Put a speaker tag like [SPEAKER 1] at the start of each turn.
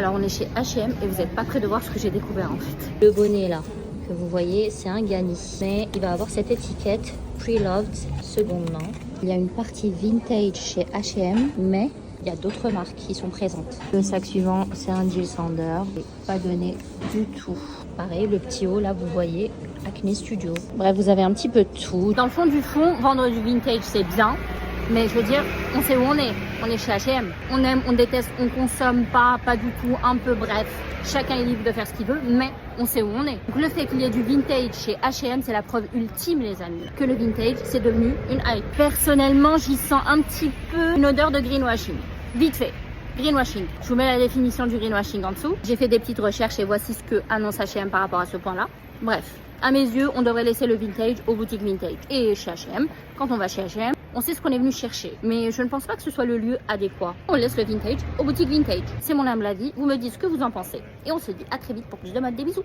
[SPEAKER 1] Alors on est chez H&M et vous n'êtes pas prêts de voir ce que j'ai découvert en fait. Le bonnet là que vous voyez, c'est un Gani, mais il va avoir cette étiquette Pre-Loved seconde main. Il y a une partie vintage chez H&M, mais il y a d'autres marques qui sont présentes. Le sac suivant, c'est un Jil Sander, pas donné du tout. Pareil, le petit haut là, vous voyez, Acne Studio. Bref, vous avez un petit peu de tout. Dans le fond du fond, vendre du vintage, c'est bien. Mais je veux dire, on sait où on est. On est chez H&M. On aime, on déteste, on consomme pas du tout, un peu, bref. Chacun est libre de faire ce qu'il veut, mais on sait où on est. Donc le fait qu'il y ait du vintage chez H&M, c'est la preuve ultime, les amis, que le vintage, c'est devenu une hype. Personnellement, j'y sens un petit peu une odeur de greenwashing. Vite fait. Greenwashing. Je vous mets la définition du greenwashing en dessous. J'ai fait des petites recherches et voici ce que annonce H&M par rapport à ce point-là. Bref, à mes yeux, on devrait laisser le vintage aux boutiques vintage. Et chez H&M, quand on va chez H&M, on sait ce qu'on est venu chercher. Mais je ne pense pas que ce soit le lieu adéquat. On laisse le vintage aux boutiques vintage. C'est mon humble avis. Vous me dites ce que vous en pensez. Et on se dit à très vite pour plus de mode. Des bisous.